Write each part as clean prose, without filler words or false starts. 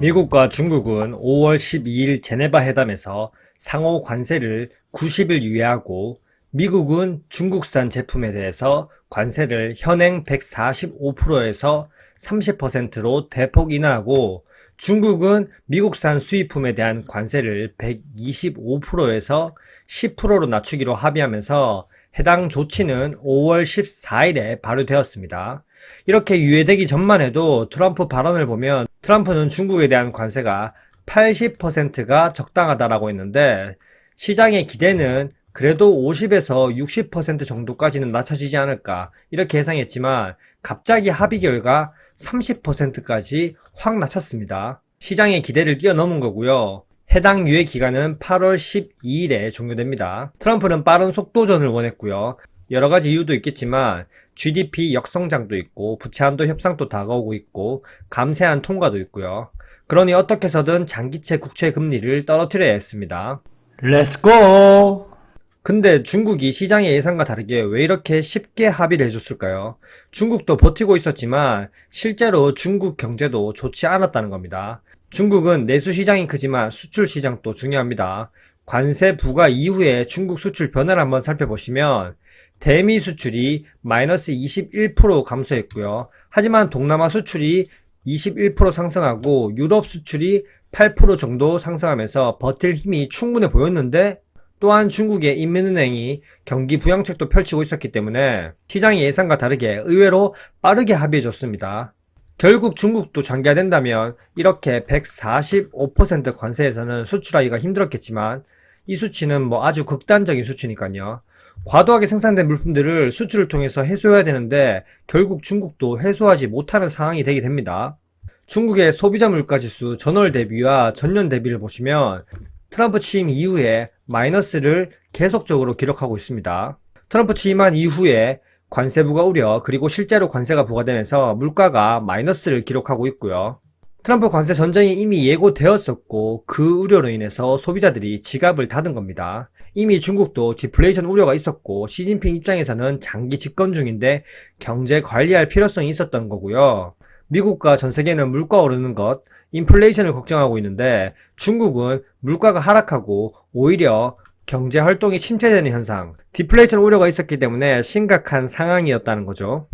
미국과 중국은 5월 12일 제네바 회담에서 상호 관세를 90일 유예하고 미국은 중국산 제품에 대해서 관세를 현행 145%에서 30%로 대폭 인하하고 중국은 미국산 수입품에 대한 관세를 125%에서 10%로 낮추기로 합의하면서 해당 조치는 5월 14일에 발효되었습니다. 이렇게 유예되기 전만 해도 트럼프 발언을 보면 트럼프는 중국에 대한 관세가 80%가 적당하다라고 했는데 시장의 기대는 그래도 50에서 60% 정도까지는 낮춰지지 않을까 이렇게 예상했지만 갑자기 합의 결과 30%까지 확 낮췄습니다. 시장의 기대를 뛰어넘은 거고요. 해당 유예 기간은 8월 12일에 종료됩니다. 트럼프는 빠른 속도전을 원했고요. 여러가지 이유도 있겠지만 GDP 역성장도 있고 부채한도 협상도 다가오고 있고 감세안 통과도 있고요. 그러니 어떻게 해서든 장기채 국채 금리를 떨어뜨려야 했습니다. 렛츠고! 근데 중국이 시장의 예상과 다르게 왜 이렇게 쉽게 합의를 해줬을까요? 중국도 버티고 있었지만 실제로 중국 경제도 좋지 않았다는 겁니다. 중국은 내수 시장이 크지만 수출 시장도 중요합니다. 관세 부과 이후에 중국 수출 변화를 한번 살펴보시면 대미 수출이 마이너스 21% 감소했고요. 하지만 동남아 수출이 21% 상승하고 유럽 수출이 8% 정도 상승하면서 버틸 힘이 충분해 보였는데 또한 중국의 인민은행이 경기 부양책도 펼치고 있었기 때문에 시장의 예상과 다르게 의외로 빠르게 합의해줬습니다. 결국 중국도 장기화된다면 이렇게 145% 관세에서는 수출하기가 힘들었겠지만 이 수치는 아주 극단적인 수치니까요. 과도하게 생산된 물품들을 수출을 통해서 해소해야 되는데 결국 중국도 해소하지 못하는 상황이 되게 됩니다. 중국의 소비자 물가지수 전월 대비와 전년 대비를 보시면 트럼프 취임 이후에 마이너스를 계속적으로 기록하고 있습니다. 트럼프 취임한 이후에 관세 부과 우려 그리고 실제로 관세가 부과되면서 물가가 마이너스를 기록하고 있고요. 트럼프 관세 전쟁이 이미 예고되었었고 그 우려로 인해서 소비자들이 지갑을 닫은 겁니다. 이미 중국도 디플레이션 우려가 있었고 시진핑 입장에서는 장기 집권 중인데 경제 관리할 필요성이 있었던 거고요. 미국과 전 세계는 물가 오르는 것, 인플레이션을 걱정하고 있는데 중국은 물가가 하락하고 오히려 경제 활동이 침체되는 현상, 디플레이션 우려가 있었기 때문에 심각한 상황이었다는 거죠.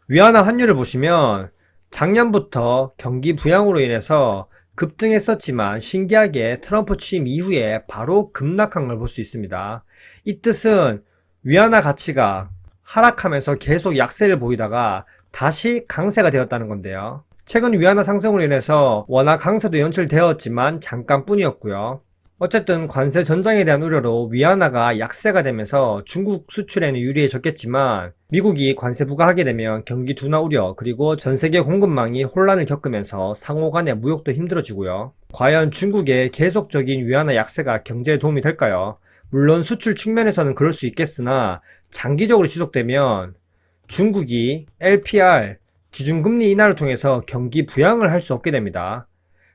위안화 환율을 보시면 작년부터 경기 부양으로 인해서 급등했었지만 신기하게 트럼프 취임 이후에 바로 급락한 걸 볼 수 있습니다. 이 뜻은 위안화 가치가 하락하면서 계속 약세를 보이다가 다시 강세가 되었다는 건데요. 최근 위안화 상승으로 인해서 원화 강세도 연출되었지만 잠깐뿐이었고요. 어쨌든 관세 전장에 대한 우려로 위안화가 약세가 되면서 중국 수출에는 유리해졌겠지만 미국이 관세 부과하게 되면 경기 둔화 우려 그리고 전 세계 공급망이 혼란을 겪으면서 상호 간의 무역도 힘들어지고요. 과연 중국의 계속적인 위안화 약세가 경제에 도움이 될까요? 물론 수출 측면에서는 그럴 수 있겠으나 장기적으로 지속되면 중국이 LPR 기준금리 인하를 통해서 경기 부양을 할 수 없게 됩니다.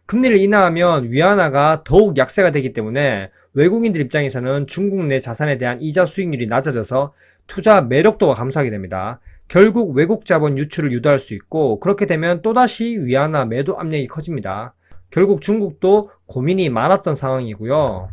금리를 인하하면 위안화가 더욱 약세가 되기 때문에 외국인들 입장에서는 중국 내 자산에 대한 이자 수익률이 낮아져서 투자 매력도가 감소하게 됩니다. 결국 외국 자본 유출을 유도할 수 있고 그렇게 되면 또다시 위안화 매도 압력이 커집니다. 결국 중국도 고민이 많았던 상황이고요.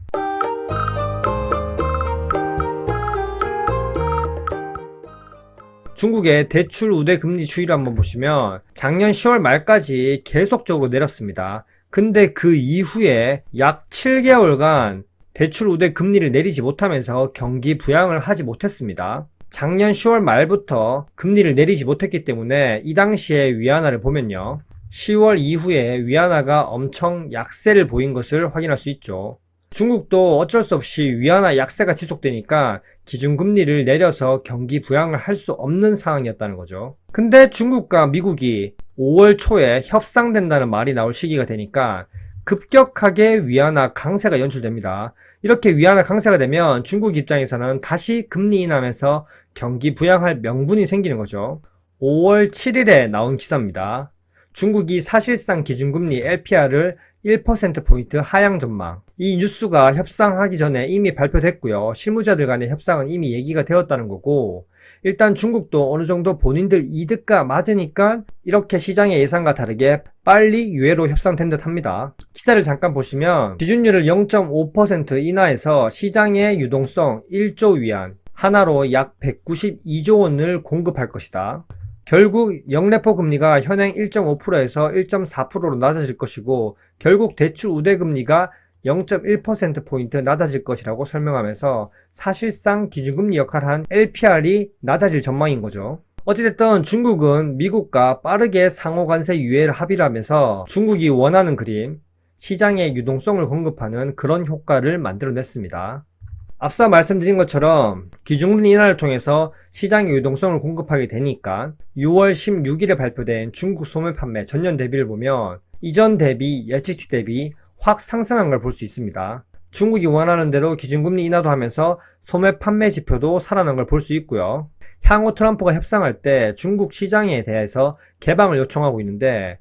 중국의 대출 우대 금리 추이를 한번 보시면 작년 10월 말까지 계속적으로 내렸습니다. 근데 그 이후에 약 7개월간 대출 우대 금리를 내리지 못하면서 경기 부양을 하지 못했습니다. 작년 10월 말부터 금리를 내리지 못했기 때문에 이 당시에 위안화를 보면요. 10월 이후에 위안화가 엄청 약세를 보인 것을 확인할 수 있죠. 중국도 어쩔 수 없이 위안화 약세가 지속되니까 기준금리를 내려서 경기 부양을 할 수 없는 상황이었다는 거죠. 근데 중국과 미국이 5월 초에 협상된다는 말이 나올 시기가 되니까 급격하게 위안화 강세가 연출됩니다. 이렇게 위안화 강세가 되면 중국 입장에서는 다시 금리 인하하면서 경기 부양할 명분이 생기는 거죠. 5월 7일에 나온 기사입니다. 중국이 사실상 기준금리 LPR을 1%포인트 하향 전망. 이 뉴스가 협상하기 전에 이미 발표됐고요. 실무자들 간의 협상은 이미 얘기가 되었다는 거고 일단 중국도 어느 정도 본인들 이득가 맞으니까 이렇게 시장의 예상과 다르게 빨리 유예로 협상된 듯 합니다. 기사를 잠깐 보시면 기준율을 0.5% 인하해서 시장의 유동성 1조 위안, 하나로 약 192조 원을 공급할 것이다. 결국 영래포 금리가 현행 1.5%에서 1.4%로 낮아질 것이고, 결국 대출 우대 금리가 0.1%포인트 낮아질 것이라고 설명하면서 사실상 기준금리 역할을 한 LPR이 낮아질 전망인 거죠. 어찌됐든 중국은 미국과 빠르게 상호관세 유예를 합의를 하면서 중국이 원하는 그림, 시장의 유동성을 공급하는 그런 효과를 만들어냈습니다. 앞서 말씀드린 것처럼 기준금리 인하를 통해서 시장의 유동성을 공급하게 되니까 6월 16일에 발표된 중국 소매 판매 전년 대비를 보면 이전 대비, 예측치 대비 확 상승한 걸 볼 수 있습니다. 중국이 원하는 대로 기준금리 인하도 하면서 소매 판매 지표도 살아난 걸 볼 수 있고요. 향후 트럼프가 협상할 때 중국 시장에 대해서 개방을 요청하고 있는데,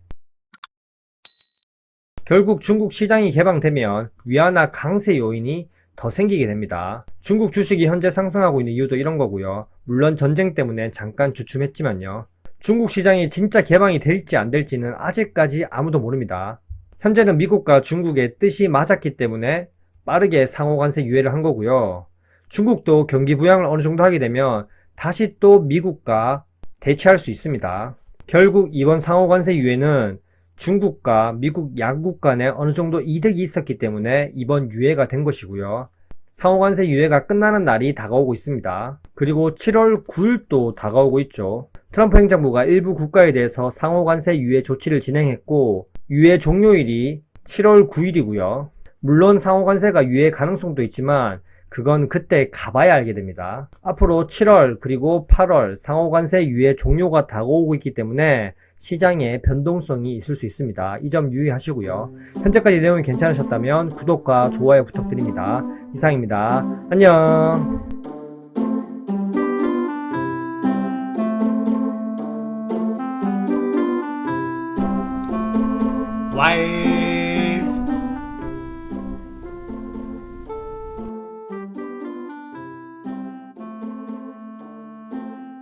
결국 중국 시장이 개방되면 위안화 강세 요인이 더 생기게 됩니다. 중국 주식이 현재 상승하고 있는 이유도 이런 거고요. 물론 전쟁 때문에 잠깐 주춤했지만요. 중국 시장이 진짜 개방이 될지 안 될지는 아직까지 아무도 모릅니다. 현재는 미국과 중국의 뜻이 맞았기 때문에 빠르게 상호관세 유예를 한 거고요. 중국도 경기 부양을 어느 정도 하게 되면 다시 또 미국과 대치할 수 있습니다. 결국 이번 상호관세 유예는 중국과 미국 양국 간에 어느 정도 이득이 있었기 때문에 이번 유예가 된 것이고요. 상호관세 유예가 끝나는 날이 다가오고 있습니다. 그리고 7월 9일도 다가오고 있죠. 트럼프 행정부가 일부 국가에 대해서 상호관세 유예 조치를 진행했고, 유예 종료일이 7월 9일이고요. 물론 상호관세가 유예 가능성도 있지만 그건 그때 가봐야 알게 됩니다. 앞으로 7월 그리고 8월 상호관세 유예 종료가 다가오고 있기 때문에 시장에 변동성이 있을 수 있습니다. 이 점 유의하시고요. 현재까지 내용이 괜찮으셨다면 구독과 좋아요 부탁드립니다. 이상입니다. 안녕. 와이